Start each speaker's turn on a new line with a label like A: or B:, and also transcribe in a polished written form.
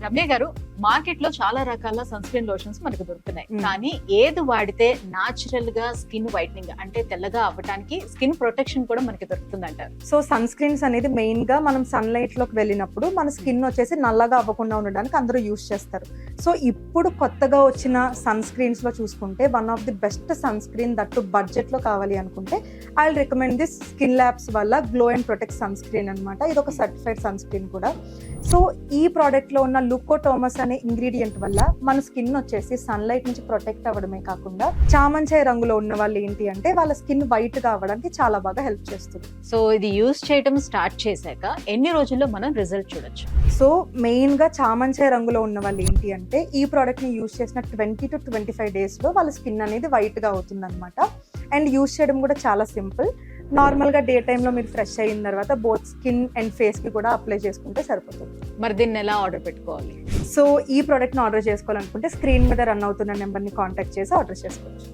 A: రమ్య గారు, మార్కెట్ లో చాలా రకాల సన్ స్క్రీన్ లోషన్స్ మనకు దొరుకుతున్నాయి. కానీ ఏది వాడితే నాచురల్ గా స్కిన్ వైట్నింగ్ అంటే తెల్లగా అవ్వడానికి, స్కిన్ ప్రొటెక్షన్ కూడా మనకి దొరుకుతుంది అంటారు?
B: సో సన్ స్క్రీన్స్ అనేది మెయిన్ గా మనం సన్లైట్ లోకి వెళ్ళినప్పుడు మన స్కిన్ వచ్చేసి నల్లగా అవ్వకుండా ఉండడానికి అందరూ యూస్ చేస్తారు. సో ఇప్పుడు కొత్తగా వచ్చిన సన్ స్క్రీన్స్ లో చూసుకుంటే one of the best sunscreen that budget లో కావాలి అనుకుంటే I will recommend this skin labs వల్ల glow and protect sunscreen అనమాట. ఇది ఒక సర్టిఫైడ్ సన్ స్క్రీన్ కూడా. సో ఈ ప్రోడక్ట్ లో ఉన్న లుకోటోమస్ అనే ఇంగ్రీడియంట్ వల్ల మన స్కిన్ వచ్చేసి సన్లైట్ నుంచి ప్రొటెక్ట్ అవ్వడమే కాకుండా చామంచాయ రంగులో ఉన్న వాళ్ళు ఏంటి అంటే వాళ్ళ స్కిన్ వైట్ గా అవ్వడానికి చాలా బాగా హెల్ప్ చేస్తుంది.
A: సో ఇది యూజ్ చేయడం స్టార్ట్ చేశాక ఎన్ని రోజుల్లో మనం రిజల్ట్ చూడొచ్చు?
B: సో మెయిన్ గా చామంచాయ రంగులో ఉన్న వాళ్ళు ఏంటి అంటే ఈ ప్రోడక్ట్ ని యూజ్ చేసిన 20 to 25 days లో వాళ్ళ స్కిన్ అనేది వైట్ గా అవుతుంది అనమాట. అండ్ యూజ్ చేయడం కూడా చాలా సింపుల్. నార్మల్ గా డే టైమ్ లో మీరు ఫ్రెష్ అయిన తర్వాత బోత్ స్కిన్ అండ్ ఫేస్ కి కూడా అప్లై చేసుకుంటే సరిపోతుంది.
A: మరి దీన్ని ఎలా ఆర్డర్ పెట్టుకోవాలి?
B: సో ఈ ప్రోడక్ట్ ని ఆర్డర్ చేసుకోవాలనుకుంటే స్క్రీన్ మీద రన్ అవుతున్న నెంబర్ ని కాంటాక్ట్ చేసి ఆర్డర్ చేసుకోవచ్చు.